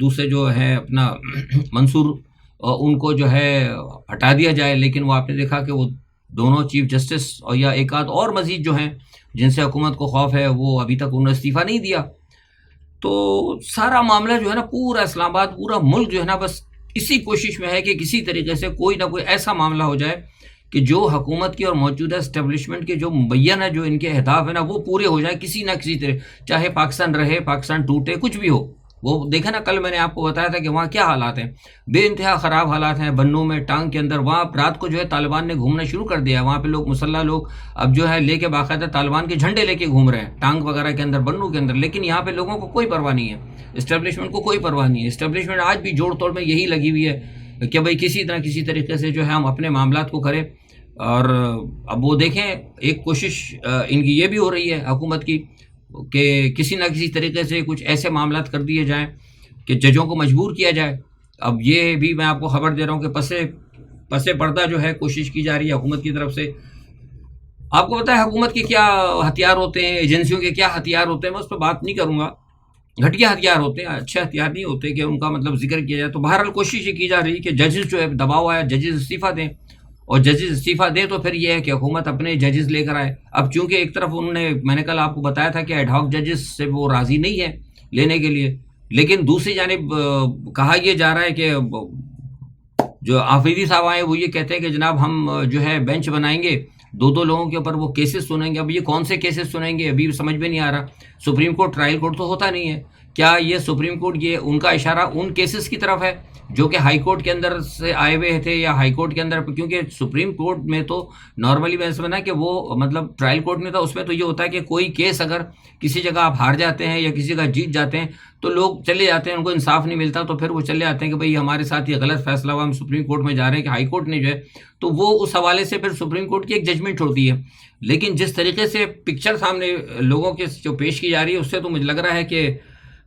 دوسرے جو ہے اپنا منصور ان کو جو ہے ہٹا دیا جائے، لیکن وہ آپ نے دیکھا کہ وہ دونوں چیف جسٹس اور یا ایک آدھ اور مزید جو ہیں جن سے حکومت کو خوف ہے، وہ ابھی تک انہوں نے استعفیٰ نہیں دیا. تو سارا معاملہ جو ہے نا، پورا اسلام آباد، پورا ملک جو ہے نا، بس اسی کوشش میں ہے کہ کسی طریقے سے کوئی نہ کوئی ایسا معاملہ ہو جائے کہ جو حکومت کی اور موجودہ اسٹیبلشمنٹ کے جو مبینہ جو ان کے اہداف ہیں نا، وہ پورے ہو جائیں کسی نہ کسی طرح، چاہے پاکستان رہے، پاکستان ٹوٹے، کچھ بھی ہو. وہ دیکھیں نا، کل میں نے آپ کو بتایا تھا کہ وہاں کیا حالات ہیں، بے انتہا خراب حالات ہیں. بنوں میں ٹانگ کے اندر وہاں رات کو جو ہے طالبان نے گھومنا شروع کر دیا ہے. وہاں پہ لوگ، مسلح لوگ اب جو ہے لے کے باقاعدہ طالبان کے جھنڈے لے کے گھوم رہے ہیں ٹانگ وغیرہ کے اندر، بنوں کے اندر. لیکن یہاں پہ لوگوں کو کوئی پرواہ نہیں ہے، اسٹیبلشمنٹ کو کوئی پرواہ نہیں ہے. اسٹیبلشمنٹ آج بھی جوڑ توڑ میں یہی لگی ہوئی ہے کہ بھائی کسی طریقے سے جو ہے ہم اپنے معاملات کو کریں. اور اب وہ دیکھیں، ایک کوشش ان کی یہ بھی ہو رہی ہے حکومت کی کہ کسی نہ کسی طریقے سے کچھ ایسے معاملات کر دیے جائیں کہ ججوں کو مجبور کیا جائے. اب یہ بھی میں آپ کو خبر دے رہا ہوں کہ پس پردہ جو ہے کوشش کی جا رہی ہے حکومت کی طرف سے. آپ کو پتہ ہے حکومت کے کیا ہتھیار ہوتے ہیں، ایجنسیوں کے کیا ہتھیار ہوتے ہیں، میں اس پہ بات نہیں کروں گا. گھٹیا ہتھیار ہوتے ہیں، اچھے ہتھیار نہیں ہوتے کہ ان کا مطلب ذکر کیا جائے. تو بہرحال کوشش یہ کی جا رہی ہے کہ ججز جو ہے، دباؤ آیا ججز استعفیٰ دیں، اور ججز استعفیٰ دیں تو پھر یہ ہے کہ حکومت اپنے ججز لے کر آئے. اب چونکہ ایک طرف انہوں نے، میں نے کل آپ کو بتایا تھا کہ ایڈ ہاک ججز سے وہ راضی نہیں ہے لینے کے لیے، لیکن دوسری جانب کہا یہ جا رہا ہے کہ جو آفریدی صاحب آئے وہ یہ کہتے ہیں کہ جناب ہم جو ہے بینچ بنائیں گے، دو لوگوں کے اوپر وہ کیسز سنیں گے. اب یہ کون سے کیسز سنیں گے ابھی سمجھ میں نہیں آ رہا. سپریم کورٹ ٹرائل کورٹ تو ہوتا نہیں ہے. کیا یہ سپریم کورٹ، یہ ان کا اشارہ ان کیسز کی طرف ہے جو کہ ہائی کورٹ کے اندر سے آئے ہوئے تھے، یا ہائی کورٹ کے اندر، کیونکہ سپریم کورٹ میں تو نارملی میں سمجھنا کہ وہ مطلب ٹرائل کورٹ میں تھا، اس میں تو یہ ہوتا ہے کہ کوئی کیس اگر کسی جگہ آپ ہار جاتے ہیں یا کسی جگہ جیت جاتے ہیں تو لوگ چلے جاتے ہیں، ان کو انصاف نہیں ملتا تو پھر وہ چلے جاتے ہیں کہ بھئی ہمارے ساتھ یہ غلط فیصلہ ہوا، ہم سپریم کورٹ میں جا رہے ہیں کہ ہائی کورٹ نے جو ہے، تو وہ اس حوالے سے پھر سپریم کورٹ کی ایک ججمنٹ ہوتی ہے. لیکن جس طریقے سے پکچر سامنے لوگوں کے جو پیش کی جا رہی ہے، اس سے تو مجھے لگ رہا ہے کہ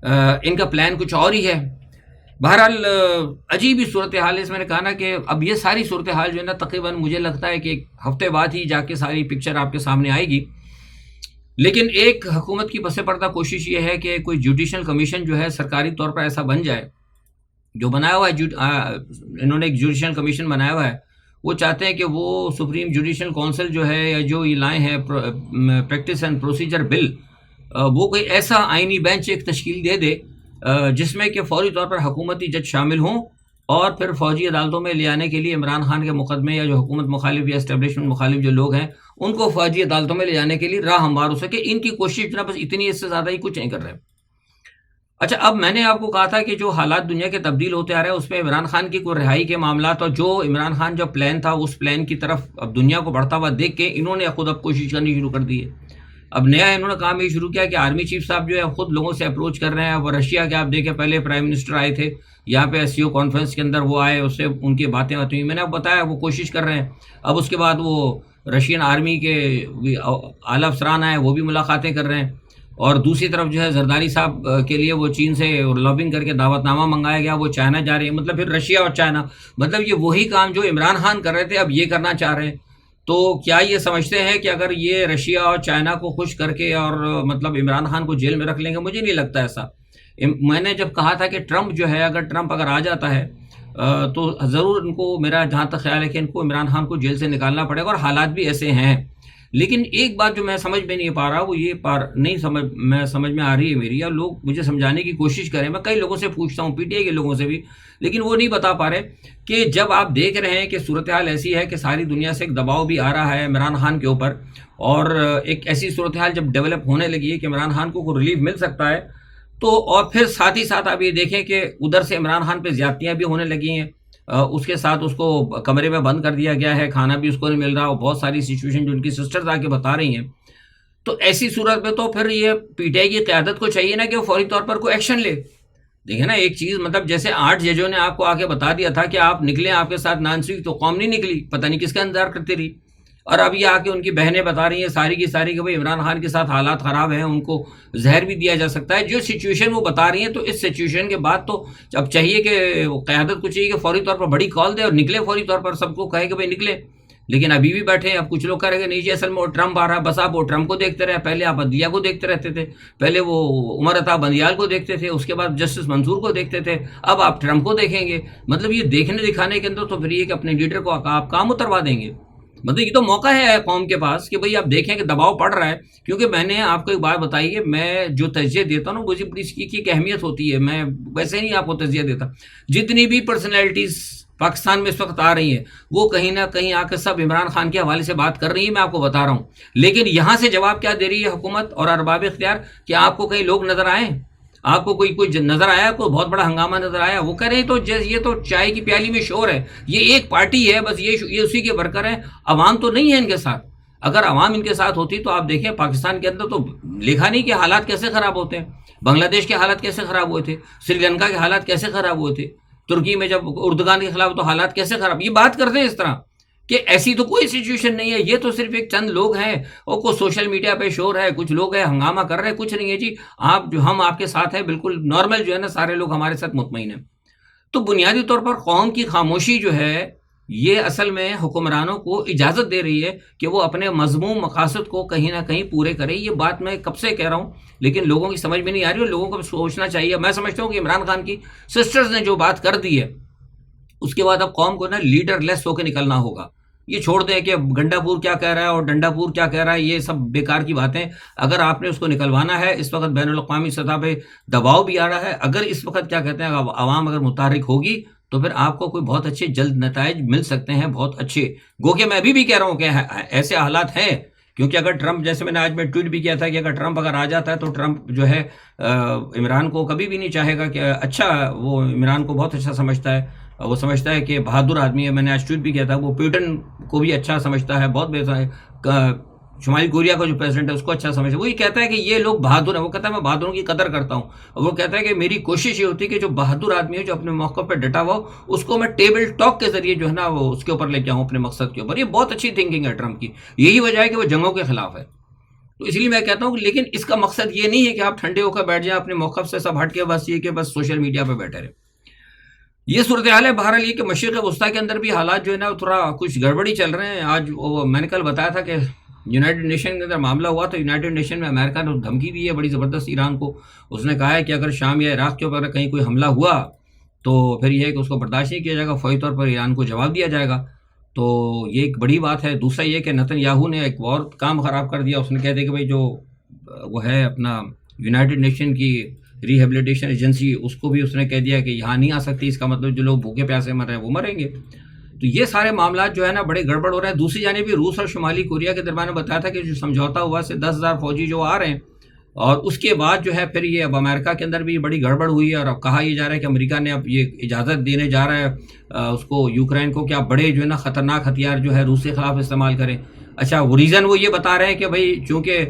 ان کا پلان کچھ اور ہی ہے. بہرحال عجیب ہی صورتحال ہے. اس میں نے کہا نا کہ اب یہ ساری صورتحال جو ہے نا، تقریباً مجھے لگتا ہے کہ ایک ہفتے بعد ہی جا کے ساری پکچر آپ کے سامنے آئے گی. لیکن ایک حکومت کی پس پردہ کوشش یہ ہے کہ کوئی جوڈیشل کمیشن جو ہے سرکاری طور پر ایسا بن جائے، جو بنایا ہوا ہے انہوں نے ایک جوڈیشل کمیشن بنایا ہوا ہے. وہ چاہتے ہیں کہ وہ سپریم جوڈیشل کونسل جو ہے، یا جو یہ لائے ہیں پریکٹس اینڈ پروسیجر بل، وہ کوئی ایسا آئینی بینچ ایک تشکیل دے دے جس میں کہ فوری طور پر حکومتی جج شامل ہوں، اور پھر فوجی عدالتوں میں لے آنے کے لیے عمران خان کے مقدمے، یا جو حکومت مخالف یا اسٹیبلشمنٹ مخالف جو لوگ ہیں، ان کو فوجی عدالتوں میں لے جانے کے لیے راہ ہموار ہو سکے. ان کی کوشش جو ہے بس اتنی، اس سے زیادہ ہی کچھ نہیں کر رہے. اچھا، اب میں نے آپ کو کہا تھا کہ جو حالات دنیا کے تبدیل ہوتے آ رہے ہیں، اس میں عمران خان کی کوئی رہائی کے معاملات، اور جو عمران خان جو پلان تھا اس پلان کی طرف اب دنیا کو بڑھتا ہوا دیکھ کے انہوں نے خود اب کوشش کرنی شروع کر دی ہے. اب نیا انہوں نے کام یہ شروع کیا کہ آرمی چیف صاحب جو ہے خود لوگوں سے اپروچ کر رہے ہیں. وہ رشیا کے آپ دیکھیں، پہلے پرائم منسٹر آئے تھے یہاں پہ SCO کانفرنس کے اندر، وہ آئے، اس سے ان کی باتیں ہوتی ہیں، میں نے آپ بتایا وہ کوشش کر رہے ہیں. اب اس کے بعد وہ رشین آرمی کے اعلیٰ افسران آئے، وہ بھی ملاقاتیں کر رہے ہیں. اور دوسری طرف جو ہے زرداری صاحب کے لیے وہ چین سے لابنگ کر کے دعوت نامہ منگایا گیا، وہ چائنا جا رہے ہیں. مطلب پھر رشیا اور چائنا، مطلب یہ وہی کام جو عمران خان کر رہے تھے اب یہ کرنا چاہ رہے ہیں. تو کیا یہ سمجھتے ہیں کہ اگر یہ رشیا اور چائنا کو خوش کر کے اور مطلب عمران خان کو جیل میں رکھ لیں گے؟ مجھے نہیں لگتا ایسا. میں نے جب کہا تھا کہ ٹرمپ جو ہے، اگر ٹرمپ اگر آ جاتا ہے تو ضرور ان کو، میرا جہاں تک خیال ہے کہ ان کو عمران خان کو جیل سے نکالنا پڑے گا، اور حالات بھی ایسے ہیں. لیکن ایک بات جو میں سمجھ میں نہیں پا رہا، وہ یہ سمجھ میں آ رہی ہے میری، اور لوگ مجھے سمجھانے کی کوشش کریں. میں کئی لوگوں سے پوچھتا ہوں، PTI کے لوگوں سے بھی، لیکن وہ نہیں بتا پا رہے کہ جب آپ دیکھ رہے ہیں کہ صورتحال ایسی ہے کہ ساری دنیا سے ایک دباؤ بھی آ رہا ہے عمران خان کے اوپر، اور ایک ایسی صورتحال جب ڈیولپ ہونے لگی ہے کہ عمران خان کو ریلیف مل سکتا ہے، تو اور پھر ساتھ ہی ساتھ آپ یہ دیکھیں کہ ادھر سے عمران خان پہ زیادتیاں بھی ہونے لگی ہیں. اس کے ساتھ اس کو کمرے میں بند کر دیا گیا ہے، کھانا بھی اس کو نہیں مل رہا، اور بہت ساری سچویشن جو ان کی سسٹرز آ کے بتا رہی ہیں. تو ایسی صورت میں تو پھر یہ PTI کی قیادت کو چاہیے نا کہ وہ فوری طور پر کوئی ایکشن لے. دیکھیں نا، ایک چیز مطلب جیسے 8 ججوں نے آپ کو آ کے بتا دیا تھا کہ آپ نکلیں، آپ کے ساتھ نانسی، تو قوم نہیں نکلی، پتہ نہیں کس کا انتظار کرتی رہی. اور اب یہ آ کے ان کی بہنیں بتا رہی ہیں ساری کی ساری کہ بھائی عمران خان کے ساتھ حالات خراب ہیں، ان کو زہر بھی دیا جا سکتا ہے. جو سچویشن وہ بتا رہی ہیں، تو اس سچویشن کے بعد تو اب چاہیے کہ قیادت کو چاہیے کہ فوری طور پر بڑی کال دے اور نکلے، فوری طور پر سب کو کہے کہ بھائی نکلے. لیکن ابھی بھی بیٹھے ہیں. اب کچھ لوگ کہہ رہے ہیں نہیں جی اصل میں وہ ٹرمپ آ رہا ہے, بس آپ وہ ٹرمپ کو دیکھتے رہے. پہلے آپ عدلیہ کو دیکھتے رہتے تھے, پہلے وہ عمر عطا بندیال کو دیکھتے تھے, اس کے بعد جسٹس منصور کو دیکھتے تھے, اب آپ ٹرمپ کو دیکھیں گے. مطلب یہ دیکھنے دکھانے کے اندر تو پھر یہ کہ اپنے لیڈر کو آپ کام اتروا دیں گے. مطلب یہ تو موقع ہے قوم کے پاس کہ بھئی آپ دیکھیں کہ دباؤ پڑ رہا ہے. کیونکہ میں نے آپ کو ایک بات بتائی ہے, میں جو تجزیہ دیتا ہوں مجھے اس کی ایک اہمیت ہوتی ہے. میں ویسے نہیں آپ کو تجزیہ دیتا. جتنی بھی پرسنالٹیز پاکستان میں اس وقت آ رہی ہیں وہ کہیں نہ کہیں آ کے سب عمران خان کے حوالے سے بات کر رہی ہیں, میں آپ کو بتا رہا ہوں. لیکن یہاں سے جواب کیا دے رہی ہے حکومت اور ارباب اختیار کہ آپ کو کہیں لوگ نظر آئیں, آپ کو کوئی نظر آیا, کوئی بہت بڑا ہنگامہ نظر آیا؟ وہ کہہ رہے ہیں تو یہ تو چائے کی پیالی میں شور ہے, یہ ایک پارٹی ہے بس, یہ اسی کے ورکر ہیں, عوام تو نہیں ہے ان کے ساتھ. اگر عوام ان کے ساتھ ہوتی تو آپ دیکھیں پاکستان کے اندر تو لکھا نہیں کہ حالات کیسے خراب ہوتے ہیں. بنگلہ دیش کے حالات کیسے خراب ہوئے تھے, سری لنکا کے حالات کیسے خراب ہوئے تھے, ترکی میں جب اردگان کے خلاف تو حالات کیسے خراب. یہ بات کرتے ہیں اس طرح کہ ایسی تو کوئی سچویشن نہیں ہے, یہ تو صرف ایک چند لوگ ہیں اور کوئی سوشل میڈیا پہ شور ہے, کچھ لوگ ہیں ہنگامہ کر رہے ہیں. کچھ نہیں ہے جی, آپ جو ہم آپ کے ساتھ ہیں بالکل نارمل جو ہے نا, سارے لوگ ہمارے ساتھ مطمئن ہیں. تو بنیادی طور پر قوم کی خاموشی جو ہے یہ اصل میں حکمرانوں کو اجازت دے رہی ہے کہ وہ اپنے مذموم مقاصد کو کہیں نہ کہیں پورے کریں. یہ بات میں کب سے کہہ رہا ہوں لیکن لوگوں کی سمجھ میں نہیں آ رہی, اور لوگوں کو سوچنا چاہیے. میں سمجھتا ہوں کہ عمران خان کی سسٹرز نے جو بات کر دی ہے اس کے بعد اب قوم کو نا لیڈر لیس ہو کے نکلنا ہوگا. یہ چھوڑ دیں کہ گنڈا پور کیا کہہ رہا ہے اور ڈنڈا پور کیا کہہ رہا ہے, یہ سب بیکار کی باتیں. اگر آپ نے اس کو نکلوانا ہے, اس وقت بین الاقوامی سطح پہ دباؤ بھی آ رہا ہے, اگر اس وقت کیا کہتے ہیں عوام اگر متحرک ہوگی تو پھر آپ کو کوئی بہت اچھے جلد نتائج مل سکتے ہیں, بہت اچھے. گو کہ میں ابھی بھی کہہ رہا ہوں کہ ایسے حالات ہیں, کیونکہ اگر ٹرمپ, جیسے میں نے آج میں ٹویٹ بھی کیا تھا کہ اگر ٹرمپ اگر آ جاتا ہے تو ٹرمپ جو ہے عمران کو کبھی بھی نہیں چاہے گا کہ اچھا, وہ عمران کو بہت اچھا سمجھتا ہے, وہ سمجھتا ہے کہ بہادر آدمی ہے. میں نے آج ٹویٹ بھی کیا تھا, وہ پیوٹن کو بھی اچھا سمجھتا ہے, بہت بہتر ہے. شمالی کوریا کا جو پریزیڈنٹ ہے اس کو اچھا سمجھتا ہے. وہ یہ کہتا ہے کہ یہ لوگ بہادر ہیں, وہ کہتا ہے میں بہادروں کی قدر کرتا ہوں. اور وہ کہتا ہے کہ میری کوشش یہ ہوتی ہے کہ جو بہادر آدمی ہے جو اپنے موقع پہ ڈٹا ہوا اس کو میں ٹیبل ٹاک کے ذریعے جو ہے نا وہ اس کے اوپر لے کے آؤں اپنے مقصد کے اوپر. یہ بہت اچھی تھنکنگ ہے ٹرمپ کی, یہی وجہ ہے کہ وہ جنگوں کے خلاف ہے. تو اس لیے میں کہتا ہوں کہ لیکن اس کا مقصد یہ نہیں ہے کہ آپ ٹھنڈے ہو کر بیٹھ جائیں اپنے موقف سے سب ہٹ کے, بس یہ کہ بس سوشل میڈیا پہ بیٹھے رہے. یہ صورتحال ہے. بہرحال یہ کہ مشرق وسطیٰ کے اندر بھی حالات جو ہے نا تھوڑا کچھ گڑبڑی چل رہے ہیں. آج میں نے کل بتایا تھا کہ یونائٹڈ نیشن کے اندر معاملہ ہوا تو یونائٹڈ نیشن میں امریکہ نے دھمکی دی ہے بڑی زبردست ایران کو. اس نے کہا ہے کہ اگر شام یا عراق کے اوپر کہیں کوئی حملہ ہوا تو پھر یہ ہے کہ اس کو برداشت نہیں کیا جائے گا, فوری طور پر ایران کو جواب دیا جائے گا. تو یہ ایک بڑی بات ہے. دوسرا یہ کہ نتن یاہو نے ایک اور کام خراب کر دیا. اس نے کہہ دیا کہ بھائی جو وہ ہے اپنا یونائٹڈ نیشن کی ریہیبلیٹیشن ایجنسی, اس کو بھی اس نے کہہ دیا کہ یہاں نہیں آ سکتی. اس کا مطلب جو لوگ بھوکے پیاسے مر رہے ہیں وہ مریں گے. تو یہ سارے معاملات جو ہے نا بڑے گڑبڑ ہو رہے ہیں. دوسری جانب بھی روس اور شمالی کوریا کے درمیان بتایا تھا کہ جو سمجھوتا ہوا سے 10,000 فوجی جو آ رہے ہیں, اور اس کے بعد جو ہے پھر یہ اب امریکہ کے اندر بھی بڑی گڑبڑ ہوئی ہے. اور اب کہا یہ جا رہا ہے کہ امریکہ نے اب یہ اجازت دینے جا رہا ہے اس کو, یوکرین کو, کہ آپ بڑے جو ہے نا خطرناک ہتھیار جو ہے روس کے خلاف استعمال کریں. اچھا, وہ ریزن وہ یہ بتا رہے ہیں کہ بھائی چونکہ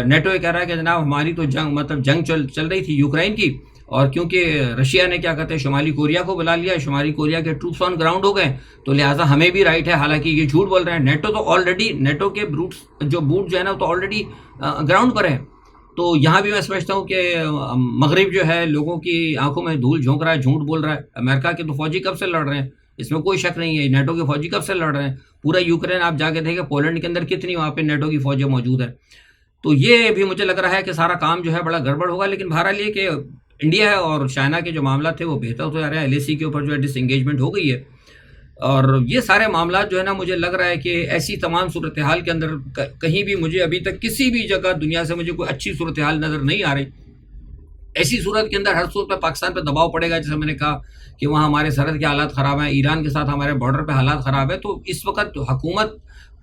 نیٹو یہ کہہ رہا ہے کہ جناب ہماری تو جنگ چل رہی تھی یوکرین کی, اور کیونکہ رشیا نے کیا کہتے ہیں شمالی کوریا کو بلا لیا, شمالی کوریا کے ٹروپس آن گراؤنڈ ہو گئے, تو لہٰذا ہمیں بھی رائٹ ہے. حالانکہ یہ جھوٹ بول رہے ہیں. نیٹو تو آلریڈی, نیٹو کے بوٹ جو ہے نا تو آلریڈی گراؤنڈ پر ہے. تو یہاں بھی میں سمجھتا ہوں کہ مغرب جو ہے لوگوں کی آنکھوں میں دھول جھونک رہا ہے, جھوٹ بول رہا ہے. امریکہ کے تو فوجی کب سے لڑ رہے ہیں, اس میں کوئی شک نہیں ہے. نیٹو کے فوجی کب سے لڑ رہے ہیں. پورا یوکرین آپ جا کے دیکھیں, پولینڈ کے اندر کتنی وہاں پہ نیٹو کی فوجیں موجود ہیں. تو یہ بھی مجھے لگ رہا ہے کہ سارا کام جو ہے بڑا گڑبڑ ہوگا. لیکن بہرحال یہ کہ انڈیا اور چائنا کے جو معاملات تھے وہ بہتر ہوتے جا رہے ہیں. LAC کے اوپر جو ہے ڈس انگیجمنٹ ہو گئی ہے, اور یہ سارے معاملات جو ہے نا مجھے لگ رہا ہے کہ ایسی تمام صورتحال کے اندر کہیں بھی مجھے ابھی تک کسی بھی جگہ دنیا سے مجھے کوئی اچھی صورتحال نظر نہیں آ رہی. ایسی صورت کے اندر ہر صورت پہ پاکستان پہ دباؤ پڑے گا. جیسے میں نے کہا کہ وہاں ہمارے سرحد کے حالات خراب ہیں, ایران کے ساتھ ہمارے بارڈر پہ حالات خراب ہے. تو اس وقت حکومت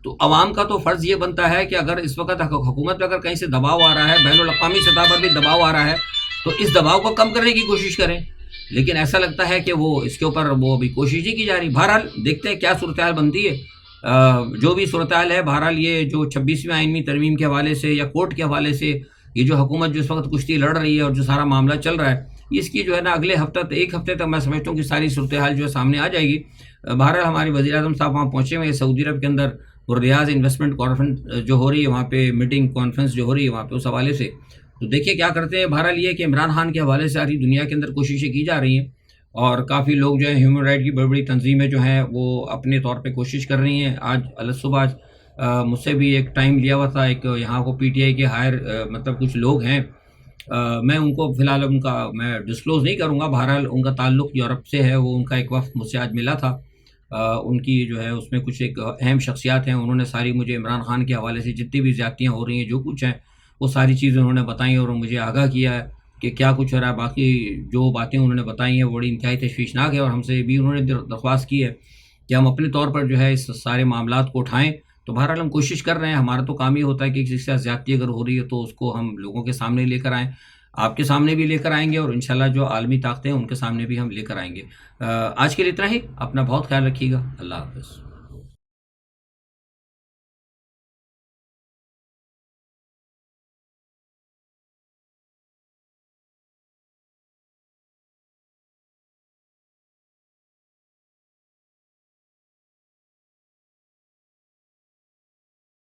تو عوام کا تو فرض یہ بنتا ہے کہ اگر اس وقت حکومت پہ اگر کہیں سے دباؤ آ رہا ہے, بین الاقوامی سطح پر بھی دباؤ آ رہا ہے, تو اس دباؤ کو کم کرنے کی کوشش کریں. لیکن ایسا لگتا ہے کہ وہ اس کے اوپر وہ ابھی کوشش نہیں کی جا رہی. بہرحال دیکھتے ہیں کیا صورتحال بنتی ہے. جو بھی صورتحال ہے, بہرحال یہ جو 26ویں آئینی ترمیم کے حوالے سے یا کورٹ کے حوالے سے یہ جو حکومت جو اس وقت کشتی لڑ رہی ہے اور جو سارا معاملہ چل رہا ہے, اس کی جو ہے نا اگلے ایک ہفتے تک میں سمجھتا ہوں کہ ساری صورتحال جو ہے سامنے آ جائے گی. بہرحال ہمارے وزیر اعظم صاحب وہاں پہنچے ہوئے ہیں سعودی عرب کے اندر, اور ریاض انویسٹمنٹ کانفرنس جو ہو رہی ہے وہاں پہ, میٹنگ کانفرنس جو ہو رہی ہے وہاں پہ, اس حوالے سے تو دیکھیے کیا کرتے ہیں. بہرحال یہ کہ عمران خان کے حوالے سے ساری دنیا کے اندر کوششیں کی جا رہی ہیں, اور کافی لوگ جو ہیں ہیومن رائٹ کی بڑی بڑی تنظیمیں جو ہیں وہ اپنے طور پہ کوشش کر رہی ہیں. آج صبح مجھ سے بھی ایک ٹائم لیا ہوا تھا، ایک یہاں کو پی ٹی آئی کے ہائر مطلب کچھ لوگ ہیں، میں ان کو فی الحال ان کا میں ڈسکلوز نہیں کروں گا، بہرحال ان کا تعلق یورپ سے ہے. وہ ان کا ایک وقت مجھ سے آج ملا تھا، ان کی جو ہے اس میں کچھ ایک اہم شخصیات ہیں، انہوں نے ساری مجھے عمران خان کے حوالے سے جتنی بھی زیادتیاں ہو رہی ہیں جو کچھ ہیں وہ ساری چیزیں انہوں نے بتائیں اور مجھے آگاہ کیا ہے کہ کیا کچھ ہو رہا ہے. باقی جو باتیں انہوں نے بتائی ہیں وہ بڑی انتہائی تشویشناک ہے، اور ہم سے بھی انہوں نے درخواست کی ہے کہ ہم اپنے طور پر جو ہے اس سارے معاملات کو اٹھائیں. تو بہرحال ہم کوشش کر رہے ہیں، ہمارا تو کام یہ ہوتا ہے کہ کسی سے زیادتی اگر ہو رہی ہے تو اس کو ہم لوگوں کے سامنے لے کر آئیں، آپ کے سامنے بھی لے کر آئیں گے، اور انشاءاللہ جو عالمی طاقتیں ہیں ان کے سامنے بھی ہم لے کر آئیں گے. آج کے لیے اتنا ہی. اپنا بہت خیال رکھیے گا. اللہ حافظ.